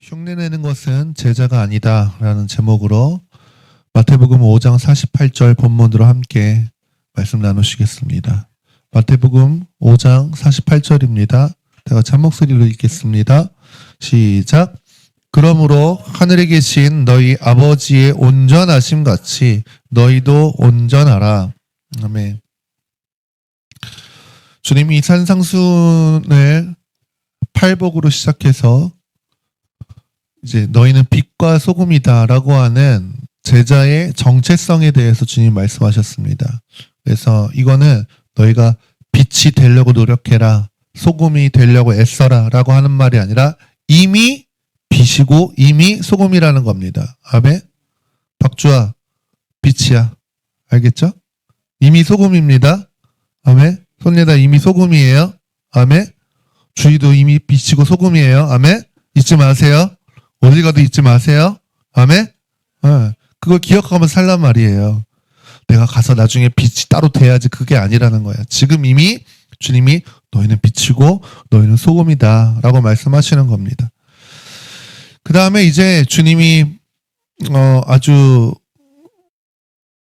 흉내내는 것은 제자가 아니다 라는 제목으로 마태복음 5장 48절 본문으로 함께 말씀 나누시겠습니다. 마태복음 5장 48절입니다. 제가 참목소리로 읽겠습니다. 시작. 그러므로 하늘에 계신 너희 아버지의 온전하심 같이 너희도 온전하라. 아멘. 주님이 산상순을 팔복으로 시작해서 이제 너희는 빛과 소금이다라고 하는 제자의 정체성에 대해서 주님 말씀하셨습니다. 그래서 이거는 너희가 빛이 되려고 노력해라, 소금이 되려고 애써라 라고 하는 말이 아니라 이미 빛이고 이미 소금이라는 겁니다. 아멘. 박주아, 빛이야. 알겠죠? 이미 소금입니다. 아멘. 손예다 이미 소금이에요. 아멘. 주희도 이미 빛이고 소금이에요. 아멘. 잊지 마세요. 어디 가도 잊지 마세요. 아멘. 그걸 기억하면 살란 말이에요. 내가 가서 나중에 빛이 따로 돼야지 그게 아니라는 거야. 지금 이미 주님이 너희는 빛이고 너희는 소금이다 라고 말씀하시는 겁니다. 그 다음에 이제 주님이 아주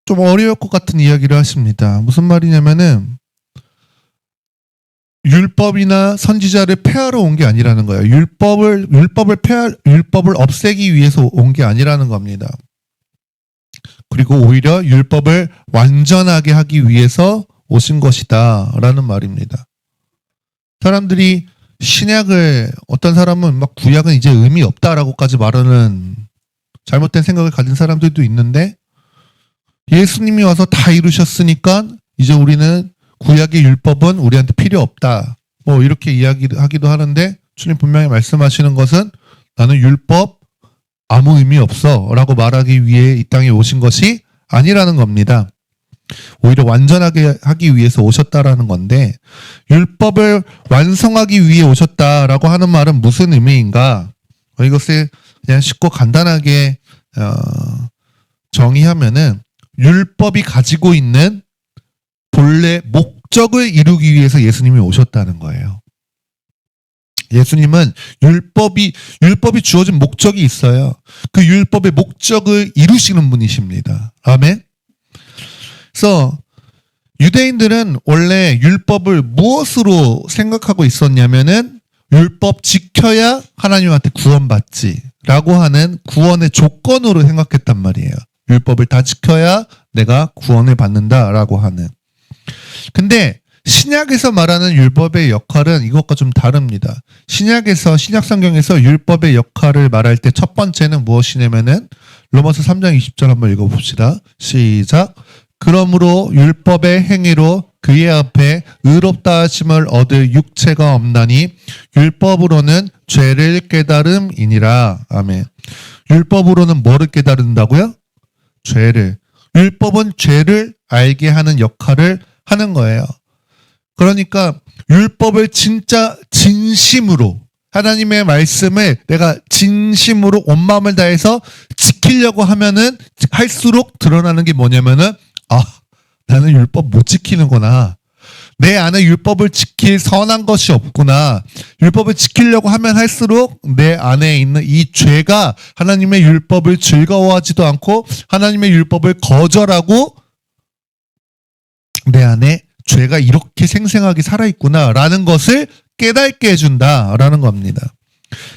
좀 어려울 것 같은 이야기를 하십니다. 무슨 말이냐면은 율법이나 선지자를 폐하러 온 게 아니라는 거예요. 율법을 없애기 위해서 온 게 아니라는 겁니다. 그리고 오히려 율법을 완전하게 하기 위해서 오신 것이다 라는 말입니다. 사람들이 신약을, 어떤 사람은 막 구약은 이제 의미 없다라고까지 말하는 잘못된 생각을 가진 사람들도 있는데, 예수님이 와서 다 이루셨으니까 이제 우리는 구약의 율법은 우리한테 필요 없다, 뭐 이렇게 이야기하기도 하는데, 주님 분명히 말씀하시는 것은 나는 율법 아무 의미 없어 라고 말하기 위해 이 땅에 오신 것이 아니라는 겁니다. 오히려 완전하게 하기 위해서 오셨다라는 건데, 율법을 완성하기 위해 오셨다라고 하는 말은 무슨 의미인가? 이것을 그냥 쉽고 간단하게 정의하면은 율법이 가지고 있는 본래 목적을 이루기 위해서 예수님이 오셨다는 거예요. 예수님은 율법이 주어진 목적이 있어요. 그 율법의 목적을 이루시는 분이십니다. 아멘. 그래서 유대인들은 원래 율법을 무엇으로 생각하고 있었냐면은 율법 지켜야 하나님한테 구원받지라고 하는 구원의 조건으로 생각했단 말이에요. 율법을 다 지켜야 내가 구원을 받는다라고 하는. 근데 신약에서 말하는 율법의 역할은 이것과 좀 다릅니다. 신약 성경에서 율법의 역할을 말할 때 첫 번째는 무엇이냐면은 로마서 3장 20절 한번 읽어봅시다. 시작. 그러므로 율법의 행위로 그의 앞에 의롭다 하심을 얻을 육체가 없나니 율법으로는 죄를 깨달음이니라. 아멘. 율법으로는 뭐를 깨달은다고요? 죄를. 율법은 죄를 알게 하는 역할을 하는 거예요. 그러니까 율법을 진짜 진심으로, 하나님의 말씀을 내가 진심으로 온 마음을 다해서 지키려고 하면은 할수록 드러나는 게 뭐냐면은, 나는 율법 못 지키는구나. 내 안에 율법을 지킬 선한 것이 없구나. 율법을 지키려고 하면 할수록 내 안에 있는 이 죄가 하나님의 율법을 즐거워하지도 않고 하나님의 율법을 거절하고 내 안에 죄가 이렇게 생생하게 살아있구나라는 것을 깨닫게 해준다라는 겁니다.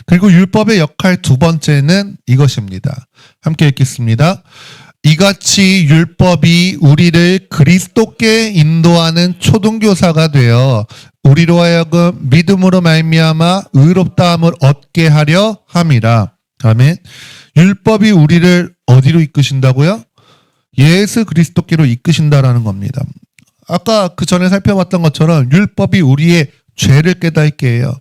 그리고 율법의 역할 두 번째는 이것입니다. 함께 읽겠습니다. 이같이 율법이 우리를 그리스도께 인도하는 초등교사가 되어 우리로 하여금 믿음으로 말미암아 의롭다함을 얻게 하려 함이라. 아멘. 율법이 우리를 어디로 이끄신다고요? 예수 그리스도께로 이끄신다라는 겁니다. 아까 그 전에 살펴봤던 것처럼 율법이 우리의 죄를 깨닫게 해요.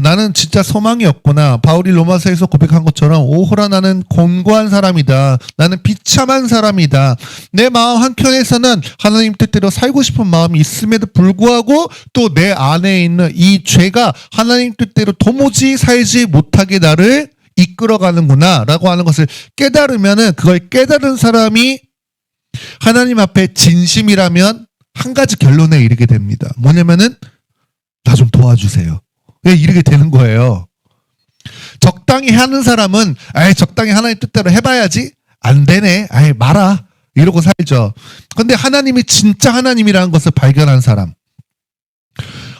나는 진짜 소망이 없구나. 바울이 로마서에서 고백한 것처럼 오호라 나는 곤고한 사람이다. 나는 비참한 사람이다. 내 마음 한켠에서는 하나님 뜻대로 살고 싶은 마음이 있음에도 불구하고 또 내 안에 있는 이 죄가 하나님 뜻대로 도무지 살지 못하게 나를 이끌어가는구나 라고 하는 것을 깨달으면은, 그걸 깨달은 사람이 하나님 앞에 진심이라면 한 가지 결론에 이르게 됩니다. 뭐냐면은 나 좀 도와주세요. 왜 이렇게 되는 거예요? 적당히 하는 사람은 적당히 하나님 뜻대로 해봐야지. 안 되네. 말아. 이러고 살죠. 근데 하나님이 진짜 하나님이라는 것을 발견한 사람,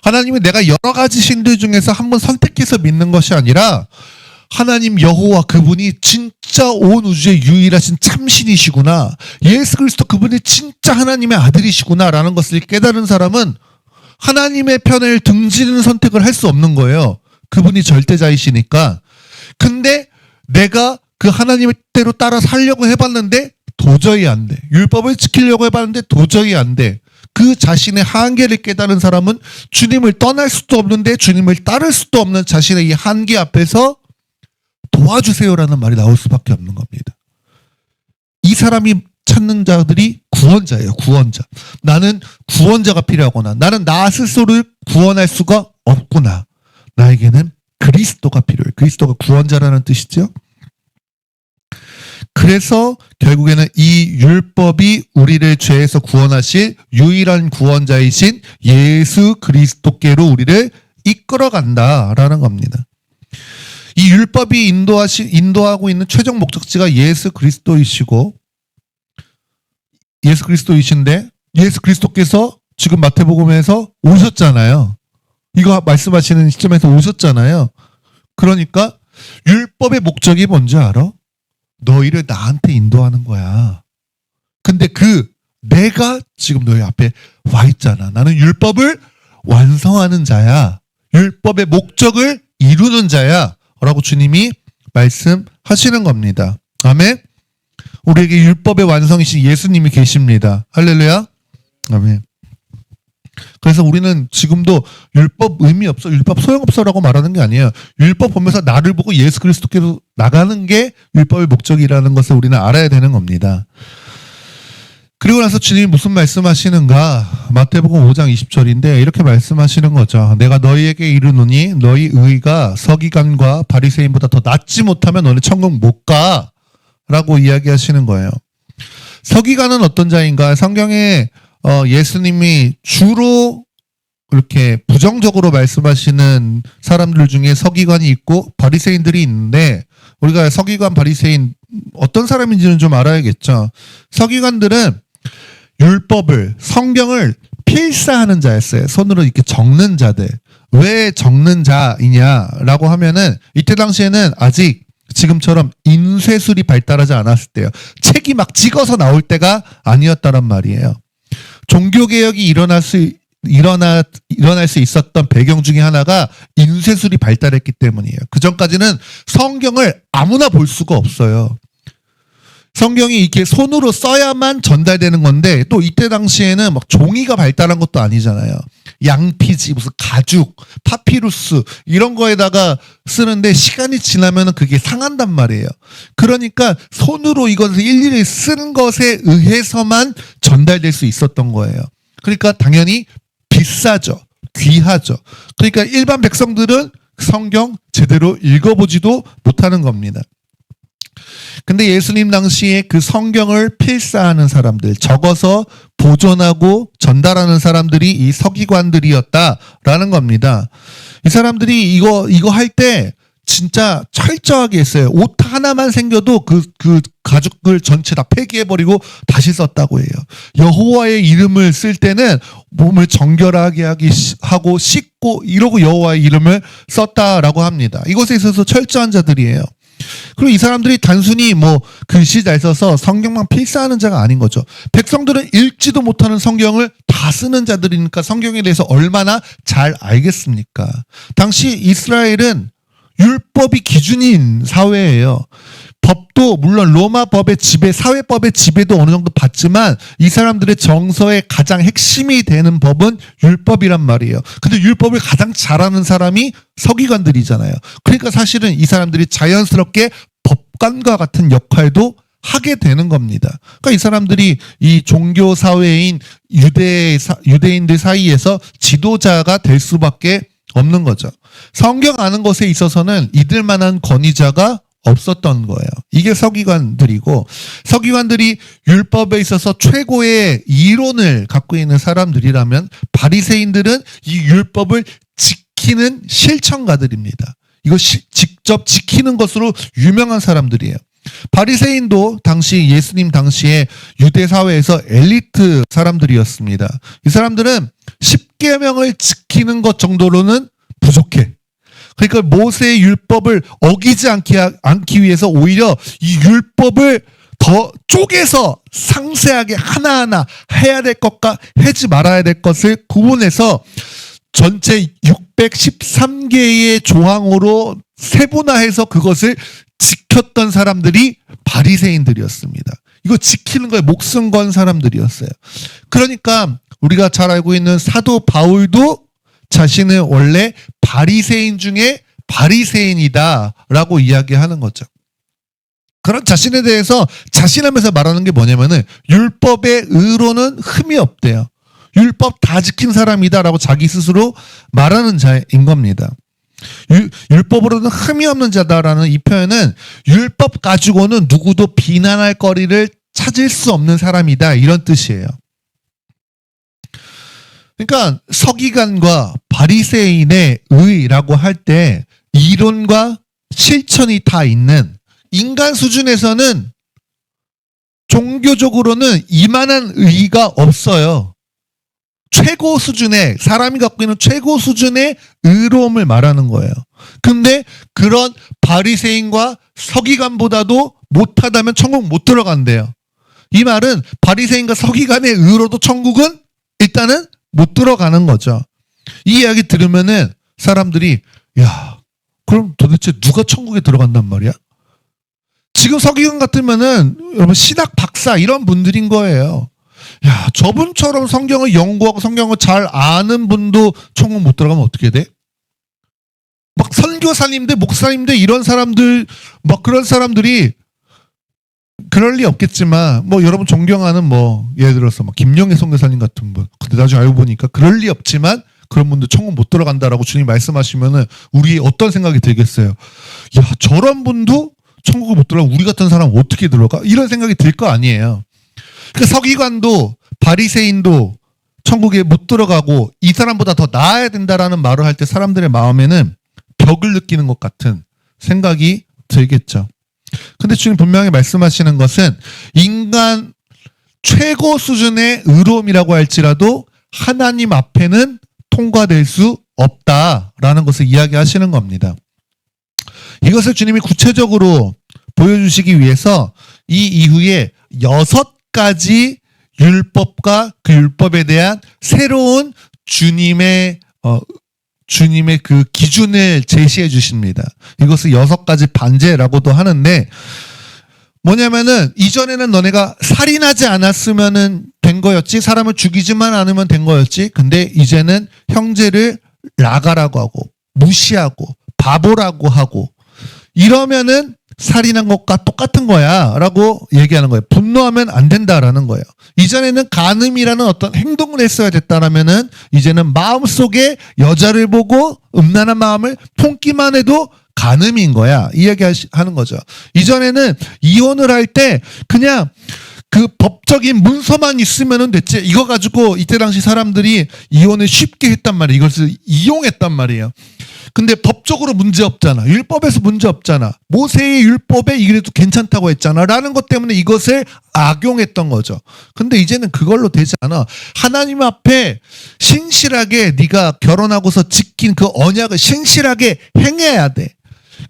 하나님이 내가 여러 가지 신들 중에서 한번 선택해서 믿는 것이 아니라 하나님 여호와 그분이 진짜 온 우주의 유일하신 참신이시구나, 예수 그리스도 그분이 진짜 하나님의 아들이시구나 라는 것을 깨달은 사람은 하나님의 편을 등지는 선택을 할 수 없는 거예요. 그분이 절대자이시니까. 근데 내가 그 하나님의 뜻대로 따라 살려고 해봤는데 도저히 안 돼. 율법을 지키려고 해봤는데 도저히 안 돼. 그 자신의 한계를 깨달은 사람은 주님을 떠날 수도 없는데 주님을 따를 수도 없는 자신의 이 한계 앞에서 도와주세요라는 말이 나올 수밖에 없는 겁니다. 이 사람이 찾는 자들이 구원자예요. 구원자. 나는 구원자가 필요하구나. 나는 나 스스로를 구원할 수가 없구나. 나에게는 그리스도가 필요해. 그리스도가 구원자라는 뜻이죠. 그래서 결국에는 이 율법이 우리를 죄에서 구원하실 유일한 구원자이신 예수 그리스도께로 우리를 이끌어간다라는 겁니다. 이 율법이 인도하고 있는 최종 목적지가 예수 그리스도이시고, 예수 그리스도이신데 예수 그리스도께서 지금 마태복음에서 오셨잖아요. 이거 말씀하시는 시점에서 오셨잖아요. 그러니까 율법의 목적이 뭔지 알아? 너희를 나한테 인도하는 거야. 근데 내가 지금 너희 앞에 와 있잖아. 나는 율법을 완성하는 자야. 율법의 목적을 이루는 자야. 라고 주님이 말씀하시는 겁니다. 아멘. 우리에게 율법의 완성이신 예수님이 계십니다. 할렐루야. 아멘. 그래서 우리는 지금도 율법 의미 없어, 율법 소용없어라고 말하는 게 아니에요. 율법 보면서 나를 보고 예수 그리스도께로 나가는 게 율법의 목적이라는 것을 우리는 알아야 되는 겁니다. 그리고 나서 주님이 무슨 말씀하시는가? 마태복음 5장 20절인데 이렇게 말씀하시는 거죠. 내가 너희에게 이르노니 너희 의가 서기관과 바리새인보다 더 낫지 못하면 너희 천국 못 가 라고 이야기하시는 거예요. 서기관은 어떤 자인가? 성경에 예수님이 주로 이렇게 부정적으로 말씀하시는 사람들 중에 서기관이 있고 바리새인들이 있는데, 우리가 서기관, 바리새인 어떤 사람인지는 좀 알아야겠죠. 서기관들은 율법을, 성경을 필사하는 자였어요. 손으로 이렇게 적는 자들. 왜 적는 자이냐라고 하면은 이때 당시에는 아직 지금처럼 인쇄술이 발달하지 않았을 때요. 책이 막 찍어서 나올 때가 아니었다란 말이에요. 종교개혁이 일어날 수 있었던 배경 중에 하나가 인쇄술이 발달했기 때문이에요. 그 전까지는 성경을 아무나 볼 수가 없어요. 성경이 이렇게 손으로 써야만 전달되는 건데, 또 이때 당시에는 막 종이가 발달한 것도 아니잖아요. 양피지, 무슨 가죽, 파피루스 이런 거에다가 쓰는데 시간이 지나면 그게 상한단 말이에요. 그러니까 손으로 이것을 일일이 쓴 것에 의해서만 전달될 수 있었던 거예요. 그러니까 당연히 비싸죠. 귀하죠. 그러니까 일반 백성들은 성경 제대로 읽어보지도 못하는 겁니다. 근데 예수님 당시에 그 성경을 필사하는 사람들, 적어서 보존하고 전달하는 사람들이 이 서기관들이었다라는 겁니다. 이 사람들이 이거 할 때 진짜 철저하게 했어요. 옷 하나만 생겨도 그 가죽을 전체 다 폐기해버리고 다시 썼다고 해요. 여호와의 이름을 쓸 때는 몸을 정결하게 하고 씻고 이러고 여호와의 이름을 썼다라고 합니다. 이것에 있어서 철저한 자들이에요. 그리고 이 사람들이 단순히 글씨 잘 써서 성경만 필사하는 자가 아닌 거죠. 백성들은 읽지도 못하는 성경을 다 쓰는 자들이니까 성경에 대해서 얼마나 잘 알겠습니까? 당시 이스라엘은 율법이 기준인 사회예요. 법도 물론 로마 법의 지배, 사회법의 지배도 어느 정도 받지만 이 사람들의 정서의 가장 핵심이 되는 법은 율법이란 말이에요. 근데 율법을 가장 잘하는 사람이 서기관들이잖아요. 그러니까 사실은 이 사람들이 자연스럽게 법관과 같은 역할도 하게 되는 겁니다. 그러니까 이 사람들이 이 종교 사회인 유대인들 사이에서 지도자가 될 수밖에 없는 거죠. 성경 아는 것에 있어서는 이들만한 권위자가 없었던 거예요. 이게 서기관들이고, 서기관들이 율법에 있어서 최고의 이론을 갖고 있는 사람들이라면 바리새인들은 이 율법을 지키는 실천가들입니다. 이거 직접 지키는 것으로 유명한 사람들이에요. 바리새인도 당시 예수님 당시에 유대 사회에서 엘리트 사람들이었습니다. 이 사람들은 10계명을 지키는 것 정도로는 부족해. 그러니까 모세의 율법을 어기지 않기 위해서 오히려 이 율법을 더 쪼개서 상세하게 하나하나 해야 될 것과 하지 말아야 될 것을 구분해서 전체 613개의 조항으로 세분화해서 그것을 지켰던 사람들이 바리새인들이었습니다. 이거 지키는 거에 목숨 건 사람들이었어요. 그러니까 우리가 잘 알고 있는 사도 바울도 자신은 원래 바리새인 중에 바리새인이다라고 이야기하는 거죠. 그런 자신에 대해서 자신하면서 말하는 게 뭐냐면은 율법의 의로는 흠이 없대요. 율법 다 지킨 사람이다라고 자기 스스로 말하는 자인 겁니다. 율법으로는 흠이 없는 자다라는 이 표현은 율법 가지고는 누구도 비난할 거리를 찾을 수 없는 사람이다 이런 뜻이에요. 그러니까 서기관과 바리새인의 의라고 할 때 이론과 실천이 다 있는 인간 수준에서는 종교적으로는 이만한 의의가 없어요. 최고 수준의 사람이 갖고 있는 최고 수준의 의로움을 말하는 거예요. 근데 그런 바리새인과 서기관보다도 못하다면 천국 못 들어간대요. 이 말은 바리새인과 서기관의 의로도 천국은 일단은 못 들어가는 거죠. 이 이야기 들으면은 사람들이 야, 그럼 도대체 누가 천국에 들어간단 말이야? 지금 서기관 같으면은 여러분 신학 박사 이런 분들인 거예요. 야, 저분처럼 성경을 연구하고 성경을 잘 아는 분도 천국 못 들어가면 어떻게 돼? 막 선교사님들, 목사님들 이런 사람들, 막 그런 사람들이 그럴 리 없겠지만 뭐 여러분 존경하는 뭐 예를 들어서 막 김영애 선교사님 같은 분. 근데 나중에 알고 보니까 그럴 리 없지만 그런 분들 천국 못 들어간다라고 주님 말씀하시면은 우리 어떤 생각이 들겠어요? 야, 저런 분도 천국을 못 들어가 우리 같은 사람 어떻게 들어가? 이런 생각이 들 거 아니에요. 그 서기관도 바리새인도 천국에 못 들어가고 이 사람보다 더 나아야 된다라는 말을 할 때 사람들의 마음에는 벽을 느끼는 것 같은 생각이 들겠죠. 근데 주님 분명히 말씀하시는 것은 인간 최고 수준의 의로움이라고 할지라도 하나님 앞에는 통과될 수 없다라는 것을 이야기하시는 겁니다. 이것을 주님이 구체적으로 보여주시기 위해서 이 이후에 6가지 율법과 그 율법에 대한 새로운 주님의 그 기준을 제시해 주십니다. 이것을 6가지 반제라고도 하는데 뭐냐면은 이전에는 너네가 살인하지 않았으면은 된 거였지, 사람을 죽이지만 않으면 된 거였지. 근데 이제는 형제를 라가라고 하고 무시하고 바보라고 하고 이러면은 살인한 것과 똑같은 거야 라고 얘기하는 거예요. 분노하면 안 된다라는 거예요. 이전에는 간음이라는 어떤 행동을 했어야 됐다라면은 이제는 마음속에 여자를 보고 음란한 마음을 품기만 해도 간음인 거야. 이 얘기 하는 거죠. 이전에는 이혼을 할 때 그냥 그 법적인 문서만 있으면 됐지. 이거 가지고 이때 당시 사람들이 이혼을 쉽게 했단 말이에요. 이것을 이용했단 말이에요. 근데 법적으로 문제 없잖아. 율법에서 문제 없잖아. 모세의 율법에 이래도 괜찮다고 했잖아. 라는 것 때문에 이것을 악용했던 거죠. 근데 이제는 그걸로 되지 않아. 하나님 앞에 신실하게 네가 결혼하고서 지킨 그 언약을 신실하게 행해야 돼.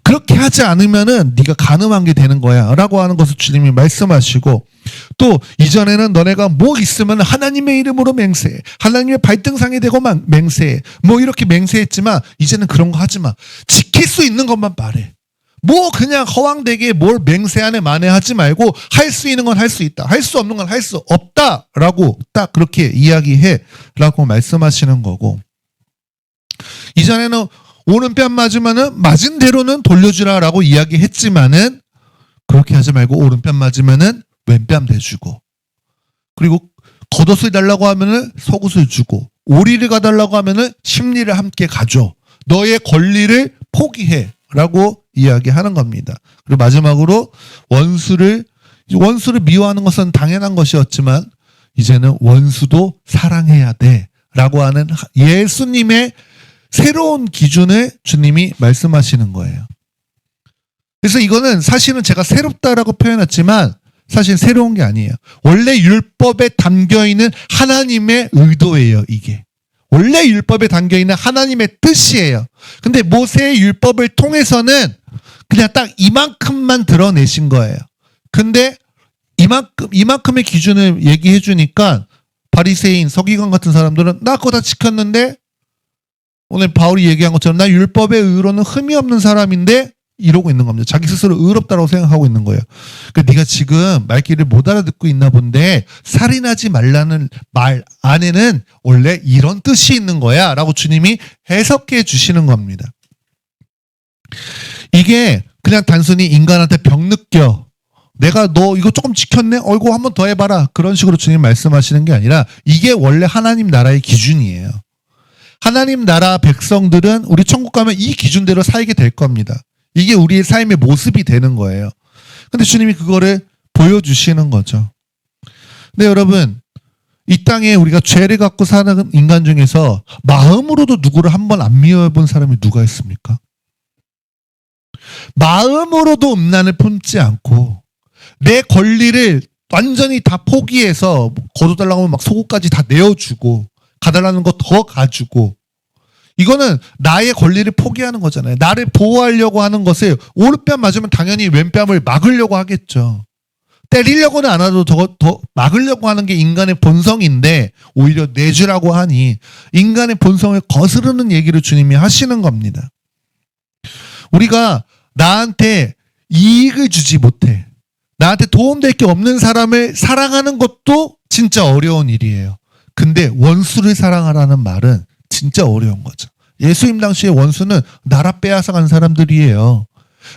그렇게 하지 않으면은 네가 간음한 게 되는 거야 라고 하는 것을 주님이 말씀하시고, 또 이전에는 너네가 뭐 있으면 하나님의 이름으로 맹세해, 하나님의 발등상이 되고만 맹세해, 뭐 이렇게 맹세했지만 이제는 그런 거 하지 마. 지킬 수 있는 것만 말해. 뭐 그냥 허황되게 뭘 맹세하네 만에 하지 말고 할 수 있는 건 할 수 있다, 할 수 없는 건 할 수 없다 라고 딱 그렇게 이야기해 라고 말씀하시는 거고, 이전에는 오른뺨 맞으면은 맞은 대로는 돌려주라라고 이야기했지만은 그렇게 하지 말고 오른뺨 맞으면은 왼뺨 대주고, 그리고 겉옷을 달라고 하면은 속옷을 주고, 오리를 가달라고 하면은 심리를 함께 가져. 너의 권리를 포기해라고 이야기하는 겁니다. 그리고 마지막으로 원수를 미워하는 것은 당연한 것이었지만 이제는 원수도 사랑해야 돼라고 하는 예수님의 새로운 기준을 주님이 말씀하시는 거예요. 그래서 이거는 사실은 제가 새롭다라고 표현했지만 사실 새로운 게 아니에요. 원래 율법에 담겨있는 하나님의 의도예요, 이게. 원래 율법에 담겨있는 하나님의 뜻이에요. 근데 모세의 율법을 통해서는 그냥 딱 이만큼만 드러내신 거예요. 근데 이만큼의 기준을 얘기해 주니까 바리새인, 서기관 같은 사람들은 나 그거 다 지켰는데 오늘 바울이 얘기한 것처럼 나 율법의 의로는 흠이 없는 사람인데 이러고 있는 겁니다. 자기 스스로 의롭다고 생각하고 있는 거예요. 그러니까 네가 지금 말귀를 못 알아듣고 있나 본데 살인하지 말라는 말 안에는 원래 이런 뜻이 있는 거야 라고 주님이 해석해 주시는 겁니다. 이게 그냥 단순히 인간한테 병 느껴. 내가 너 이거 조금 지켰네? 이거 한 번 더 해봐라. 그런 식으로 주님 말씀하시는 게 아니라 이게 원래 하나님 나라의 기준이에요. 하나님 나라 백성들은 우리 천국 가면 이 기준대로 살게 될 겁니다. 이게 우리의 삶의 모습이 되는 거예요. 근데 주님이 그거를 보여주시는 거죠. 근데 여러분, 이 땅에 우리가 죄를 갖고 사는 인간 중에서 마음으로도 누구를 한 번 안 미워본 사람이 누가 있습니까? 마음으로도 음란을 품지 않고 내 권리를 완전히 다 포기해서 거둬달라고 하면 막 속옷까지 다 내어주고 가달라는 거 더 가지고 이거는 나의 권리를 포기하는 거잖아요. 나를 보호하려고 하는 것을 오른뺨 맞으면 당연히 왼뺨을 막으려고 하겠죠. 때리려고는 안 하도 더 막으려고 하는 게 인간의 본성인데 오히려 내주라고 하니 인간의 본성을 거스르는 얘기를 주님이 하시는 겁니다. 우리가 나한테 이익을 주지 못해. 나한테 도움될 게 없는 사람을 사랑하는 것도 진짜 어려운 일이에요. 근데 원수를 사랑하라는 말은 진짜 어려운 거죠. 예수님 당시의 원수는 나라 빼앗아간 사람들이에요.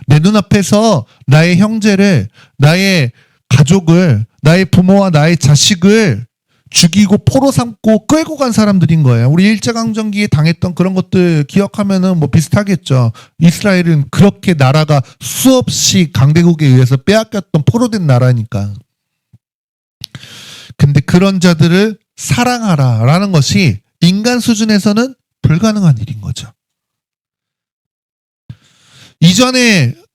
내 눈앞에서 나의 형제를, 나의 가족을, 나의 부모와 나의 자식을 죽이고 포로 삼고 끌고 간 사람들인 거예요. 우리 일제강점기에 당했던 그런 것들 기억하면은 뭐 비슷하겠죠. 이스라엘은 그렇게 나라가 수없이 강대국에 의해서 빼앗겼던 포로된 나라니까. 근데 그런 자들을 사랑하라라는 것이 인간 수준에서는 불가능한 일인 거죠.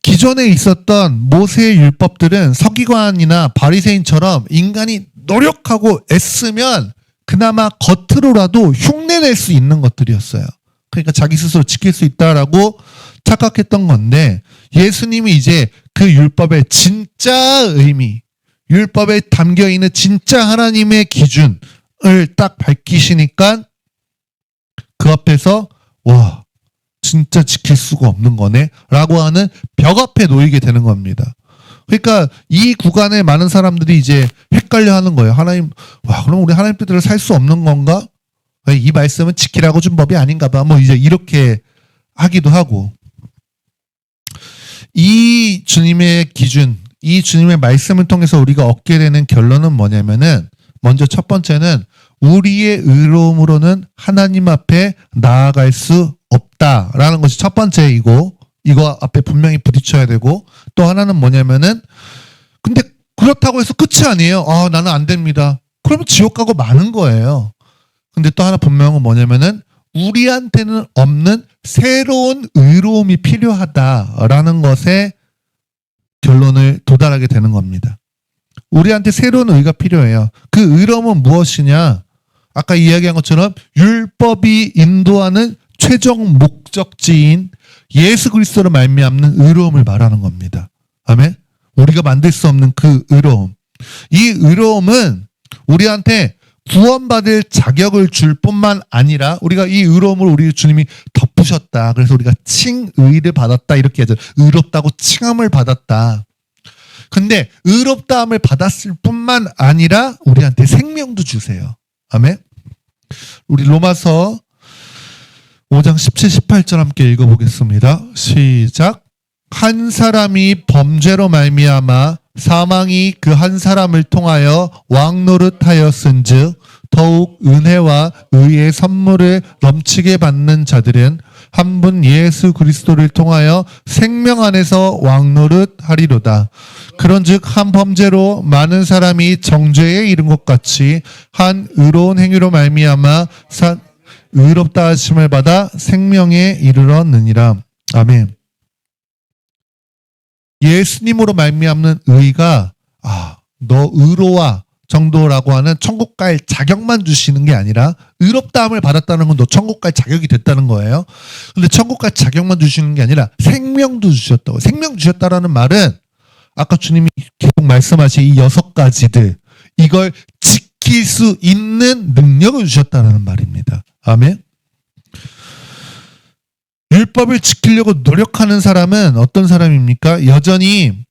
기존에 있었던 모세의 율법들은 서기관이나 바리새인처럼 인간이 노력하고 애쓰면 그나마 겉으로라도 흉내낼 수 있는 것들이었어요. 그러니까 자기 스스로 지킬 수 있다라고 착각했던 건데 예수님이 이제 그 율법의 진짜 의미, 율법에 담겨있는 진짜 하나님의 기준을 딱 밝히시니까 그 앞에서 와 진짜 지킬 수가 없는 거네 라고 하는 벽 앞에 놓이게 되는 겁니다. 그러니까 이 구간에 많은 사람들이 이제 헷갈려 하는 거예요. 하나님, 와 그럼 우리 하나님 뜻대로 살 수 없는 건가? 이 말씀은 지키라고 준 법이 아닌가 봐. 뭐 이제 이렇게 하기도 하고 이 주님의 기준, 이 주님의 말씀을 통해서 우리가 얻게 되는 결론은 뭐냐면은 먼저 첫 번째는 우리의 의로움으로는 하나님 앞에 나아갈 수 없다라는 것이 첫 번째이고 이거 앞에 분명히 부딪혀야 되고 또 하나는 뭐냐면은 근데 그렇다고 해서 끝이 아니에요. 나는 안 됩니다. 그러면 지옥 가고 마는 거예요. 근데 또 하나 분명한 뭐냐면은 우리한테는 없는 새로운 의로움이 필요하다라는 것에 결론을 도달하게 되는 겁니다. 우리한테 새로운 의가 필요해요. 그 의로움은 무엇이냐? 아까 이야기한 것처럼 율법이 인도하는 최종 목적지인 예수 그리스도로 말미암는 의로움을 말하는 겁니다. 아멘? 우리가 만들 수 없는 그 의로움. 이 의로움은 우리한테 구원받을 자격을 줄 뿐만 아니라 우리가 이 의로움을 우리 주님이 덮으셨다. 그래서 우리가 칭의를 받았다. 이렇게 하죠. 의롭다고 칭함을 받았다. 근데 의롭다함을 받았을 뿐만 아니라 우리한테 생명도 주세요. 아멘? 우리 로마서 5장 17, 18절 함께 읽어보겠습니다. 시작. 한 사람이 범죄로 말미암아 사망이 그 한 사람을 통하여 왕노릇하였은즉 더욱 은혜와 의의 선물을 넘치게 받는 자들은 한 분 예수 그리스도를 통하여 생명 안에서 왕노릇하리로다. 그런즉 한 범죄로 많은 사람이 정죄에 이른 것 같이 한 의로운 행위로 말미암아 의롭다 하심을 받아 생명에 이르렀느니라. 아멘. 예수님으로 말미암는 의가 너 의로와 정도라고 하는 천국 갈 자격만 주시는 게 아니라 의롭다함을 받았다는 건 너 천국 갈 자격이 됐다는 거예요. 근데 천국 갈 자격만 주시는 게 아니라 생명도 주셨다고. 생명 주셨다라는 말은 아까 주님이 계속 말씀하신 이 6가지들, 이걸 지킬 수 있는 능력을 주셨다는 말입니다. 아멘. 율법을 지키려고 노력하는 사람은 어떤 사람입니까? 여전히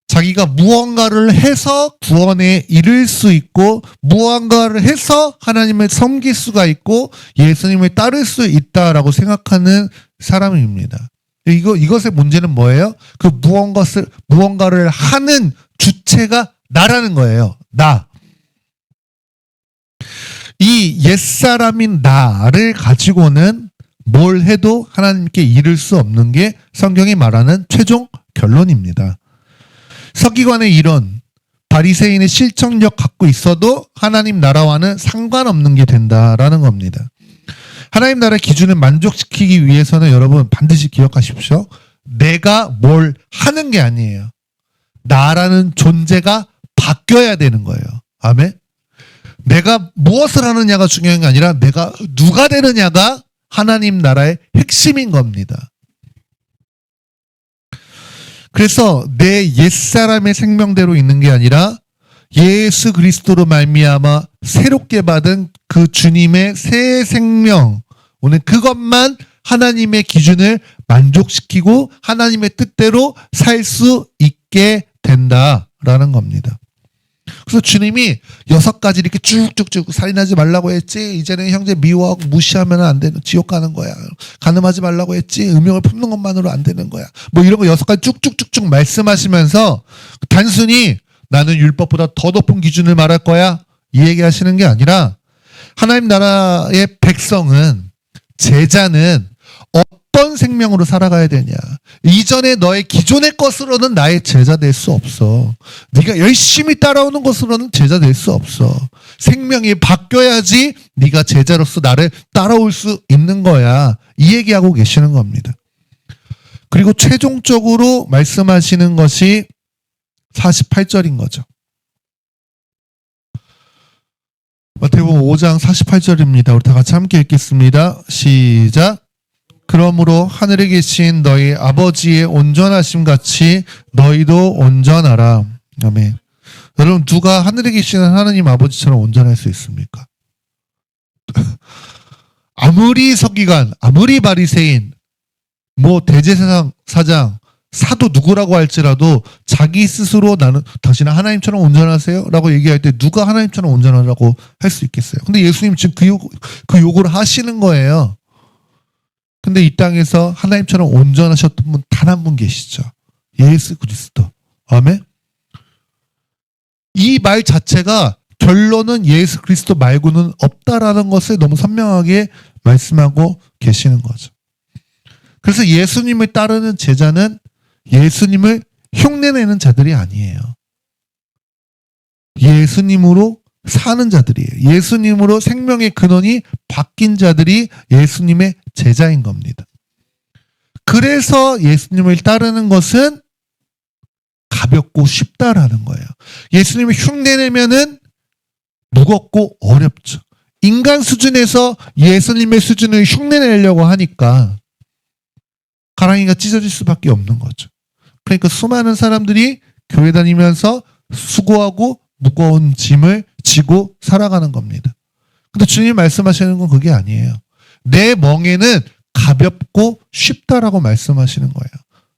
자기가 무언가를 해서 구원에 이를 수 있고 무언가를 해서 하나님을 섬길 수가 있고 예수님을 따를 수 있다라고 생각하는 사람입니다. 이것의 문제는 뭐예요? 그 무언가를 하는 주체가 나라는 거예요. 나. 이 옛사람인 나를 가지고는 뭘 해도 하나님께 이를 수 없는 게 성경이 말하는 최종 결론입니다. 서기관의 이론, 바리새인의 실천력 갖고 있어도 하나님 나라와는 상관없는 게 된다라는 겁니다. 하나님 나라의 기준을 만족시키기 위해서는 여러분 반드시 기억하십시오. 내가 뭘 하는 게 아니에요. 나라는 존재가 바뀌어야 되는 거예요. 아멘. 내가 무엇을 하느냐가 중요한 게 아니라 내가 누가 되느냐가 하나님 나라의 핵심인 겁니다. 그래서 내 옛사람의 생명대로 있는 게 아니라 예수 그리스도로 말미암아 새롭게 받은 그 주님의 새 생명, 오늘 그것만 하나님의 기준을 만족시키고 하나님의 뜻대로 살 수 있게 된다라는 겁니다. 그래서 주님이 6가지 이렇게 쭉쭉쭉 살인하지 말라고 했지, 이제는 형제 미워하고 무시하면 안 되는, 지옥 가는 거야. 간음하지 말라고 했지, 음욕을 품는 것만으로 안 되는 거야. 뭐 이런 거 6가지 쭉쭉쭉쭉 말씀하시면서 단순히 나는 율법보다 더 높은 기준을 말할 거야 이 얘기하시는 게 아니라 하나님 나라의 백성은, 제자는 어떤 생명으로 살아가야 되냐. 이전에 너의 기존의 것으로는 나의 제자 될 수 없어. 네가 열심히 따라오는 것으로는 제자 될 수 없어. 생명이 바뀌어야지 네가 제자로서 나를 따라올 수 있는 거야. 이 얘기하고 계시는 겁니다. 그리고 최종적으로 말씀하시는 것이 48절인 거죠. 마태복음 5장 48절입니다. 우리 다 같이 함께 읽겠습니다. 시작. 그러므로 하늘에 계신 너희 아버지의 온전하심 같이 너희도 온전하라. 아멘. 여러분, 누가 하늘에 계시는 하나님 아버지처럼 온전할 수 있습니까? 아무리 서기관, 아무리 바리새인, 뭐 대제사장, 사도 누구라고 할지라도 자기 스스로 나는 당신은 하나님처럼 온전하세요? 라고 얘기할 때 누가 하나님처럼 온전하라고 할 수 있겠어요? 근데 예수님 지금 그 요구를 하시는 거예요. 근데 이 땅에서 하나님처럼 온전하셨던 분 단 한 분 계시죠. 예수 그리스도. 아멘. 이 말 자체가 결론은 예수 그리스도 말고는 없다라는 것을 너무 선명하게 말씀하고 계시는 거죠. 그래서 예수님을 따르는 제자는 예수님을 흉내내는 자들이 아니에요. 예수님으로 사는 자들이에요. 예수님으로 생명의 근원이 바뀐 자들이 예수님의 제자인 겁니다. 그래서 예수님을 따르는 것은 가볍고 쉽다라는 거예요. 예수님을 흉내내면은 무겁고 어렵죠. 인간 수준에서 예수님의 수준을 흉내내려고 하니까 가랑이가 찢어질 수밖에 없는 거죠. 그러니까 수많은 사람들이 교회 다니면서 수고하고 무거운 짐을 지고 살아가는 겁니다. 근데 주님 말씀하시는 건 그게 아니에요. 내 멍에는 가볍고 쉽다라고 말씀하시는 거예요.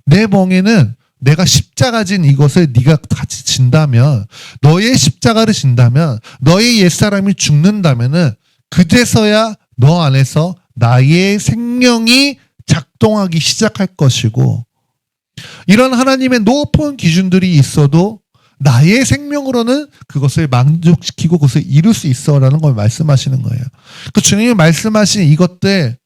내 멍에는 내가 십자가 진 이것을 네가 같이 진다면, 너의 십자가를 진다면, 너의 옛사람이 죽는다면은 그제서야 너 안에서 나의 생명이 작동하기 시작할 것이고, 이런 하나님의 높은 기준들이 있어도 나의 생명으로는 그것을 만족시키고 그것을 이룰 수 있어라는 걸 말씀하시는 거예요. 그 주님이 말씀하신 이것들,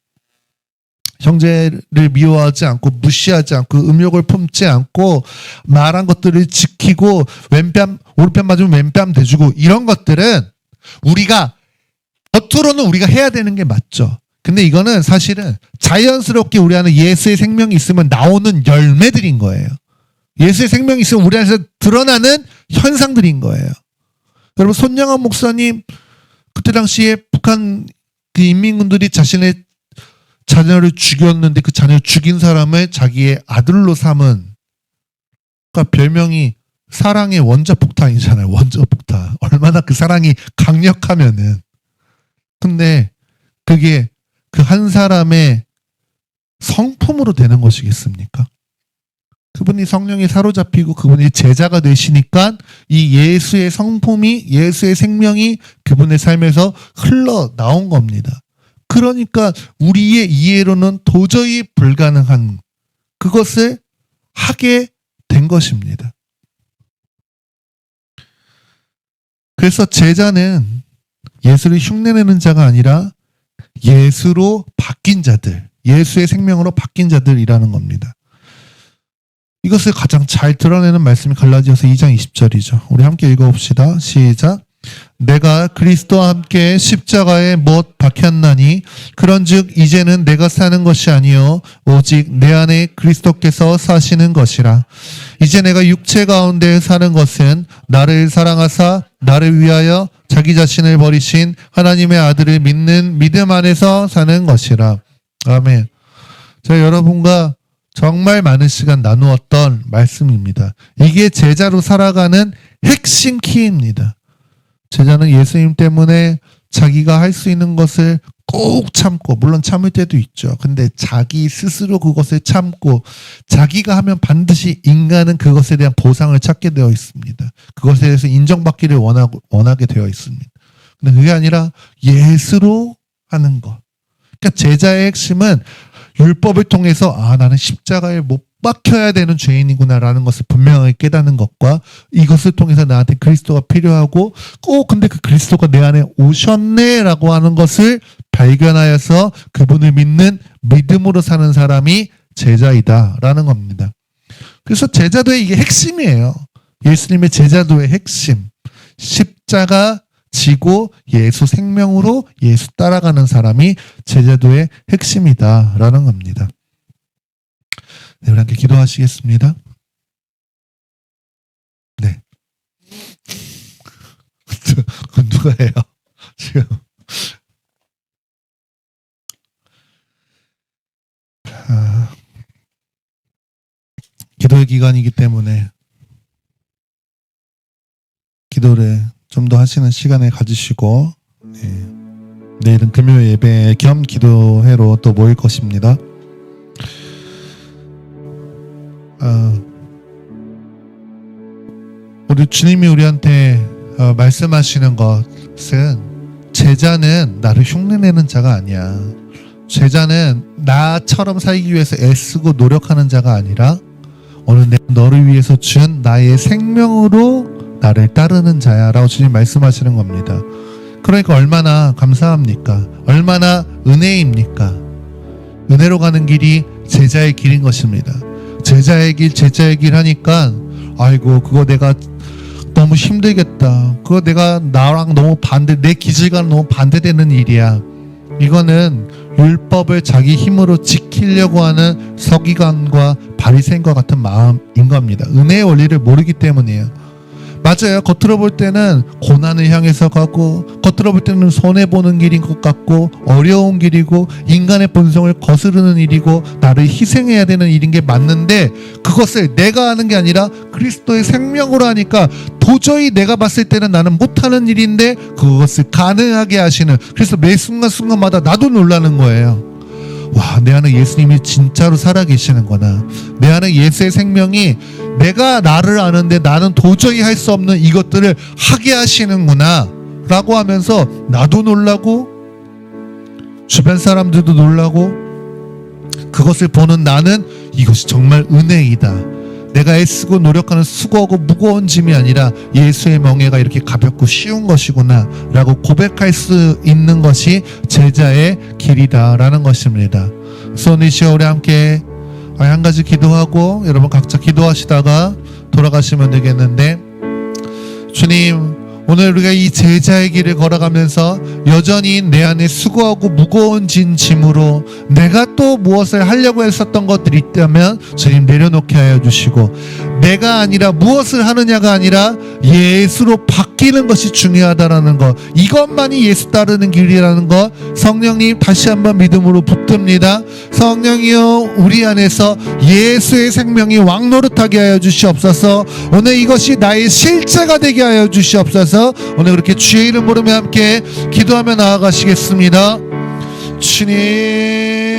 형제를 미워하지 않고 무시하지 않고 음욕을 품지 않고 말한 것들을 지키고 왼뺨 오른편 맞으면 왼뺨 대주고, 이런 것들은 우리가 겉으로는 우리가 해야 되는 게 맞죠. 근데 이거는 사실은 자연스럽게 우리 안에 예수의 생명이 있으면 나오는 열매들인 거예요. 예수의 생명이 있으면 우리 안에서 드러나는 현상들인 거예요. 여러분, 손양원 목사님 그때 당시에 북한 그 인민군들이 자신의 자녀를 죽였는데 그 자녀를 죽인 사람을 자기의 아들로 삼은, 그러니까 별명이 사랑의 원자폭탄이잖아요. 원자폭탄. 얼마나 그 사랑이 강력하면은. 근데 그게 그 한 사람의 성품으로 되는 것이겠습니까? 그분이 성령에 사로잡히고 그분이 제자가 되시니까 이 예수의 성품이, 예수의 생명이 그분의 삶에서 흘러나온 겁니다. 그러니까 우리의 이해로는 도저히 불가능한 그것을 하게 된 것입니다. 그래서 제자는 예수를 흉내내는 자가 아니라 예수로 바뀐 자들, 예수의 생명으로 바뀐 자들이라는 겁니다. 이것을 가장 잘 드러내는 말씀이 갈라디아서 2장 20절이죠. 우리 함께 읽어봅시다. 시작. 내가 그리스도와 함께 십자가에 못 박혔나니 그런즉 이제는 내가 사는 것이 아니요 오직 내 안에 그리스도께서 사시는 것이라. 이제 내가 육체 가운데 사는 것은 나를 사랑하사 나를 위하여 자기 자신을 버리신 하나님의 아들을 믿는 믿음 안에서 사는 것이라. 아멘. 제가 여러분과 정말 많은 시간 나누었던 말씀입니다. 이게 제자로 살아가는 핵심 키입니다. 제자는 예수님 때문에 자기가 할 수 있는 것을 꼭 참고, 물론 참을 때도 있죠. 근데 자기 스스로 그것을 참고 자기가 하면 반드시 인간은 그것에 대한 보상을 찾게 되어 있습니다. 그것에 대해서 인정받기를 원하게 되어 있습니다. 근데 그게 아니라 예수로 하는 것. 그러니까 제자의 핵심은 율법을 통해서 나는 십자가에 못 박혀야 되는 죄인이구나라는 것을 분명하게 깨닫는 것과 이것을 통해서 나한테 그리스도가 필요하고 근데 그 그리스도가 내 안에 오셨네라고 하는 것을 발견하여서 그분을 믿는 믿음으로 사는 사람이 제자이다라는 겁니다. 그래서 제자도의 이게 핵심이에요. 예수님의 제자도의 핵심. 십자가 지고 예수 생명으로 예수 따라가는 사람이 제자도의 핵심이다라는 겁니다. 네, 우리 함께 기도하시겠습니다. 네. 그건 누가 해요? 지금. 기도의 기간이기 때문에 기도를 좀 더 하시는 시간을 가지시고, 네. 내일은 금요일 예배 겸 기도회로 또 모일 것입니다. 우리 주님이 우리한테 말씀하시는 것은 제자는 나를 흉내내는 자가 아니야. 제자는 나처럼 살기 위해서 애쓰고 노력하는 자가 아니라 오늘 내가 너를 위해서 준 나의 생명으로 나를 따르는 자야 라고 주님 말씀하시는 겁니다. 그러니까 얼마나 감사합니까? 얼마나 은혜입니까? 은혜로 가는 길이 제자의 길인 것입니다. 제자의 길 하니까 아이고 그거 내가 너무 힘들겠다. 그거 내가 나랑 너무 내 기질과는 너무 반대되는 일이야. 이거는 율법을 자기 힘으로 지키려고 하는 서기관과 바리새인과 같은 마음인 겁니다. 은혜의 원리를 모르기 때문이에요. 맞아요. 겉으로 볼 때는 고난을 향해서 가고 겉으로 볼 때는 손해보는 길인 것 같고 어려운 길이고 인간의 본성을 거스르는 일이고 나를 희생해야 되는 일인 게 맞는데 그것을 내가 하는 게 아니라 그리스도의 생명으로 하니까 도저히 내가 봤을 때는 나는 못하는 일인데 그것을 가능하게 하시는, 그래서 매 순간순간마다 나도 놀라는 거예요. 와, 내 안에 예수님이 진짜로 살아계시는구나. 내 안에 예수의 생명이 내가 나를 아는데 나는 도저히 할 수 없는 이것들을 하게 하시는구나 라고 하면서 나도 놀라고 주변 사람들도 놀라고 그것을 보는 나는 이것이 정말 은혜이다. 내가 애쓰고 노력하는 수고하고 무거운 짐이 아니라 예수의 멍에가 이렇게 가볍고 쉬운 것이구나 라고 고백할 수 있는 것이 제자의 길이다 라는 것입니다. 그래서 이 시간 우리 함께 한 가지 기도하고 여러분 각자 기도하시다가 돌아가시면 되겠는데, 주님 오늘 우리가 이 제자의 길을 걸어가면서 여전히 내 안에 수고하고 무거운 짐으로 내가 또 무엇을 하려고 했었던 것들이 있다면 주님 내려놓게 하여 주시고, 내가 아니라 무엇을 하느냐가 아니라 예수로 바뀌는 것이 중요하다라는 것, 이것만이 예수 따르는 길이라는 것 성령님 다시 한번 믿음으로 붙듭니다. 성령이여, 우리 안에서 예수의 생명이 왕노릇하게 하여 주시옵소서. 오늘 이것이 나의 실제가 되게 하여 주시옵소서. 오늘 그렇게 주의 이름 부르며 함께 기도하며 나아가시겠습니다. 주님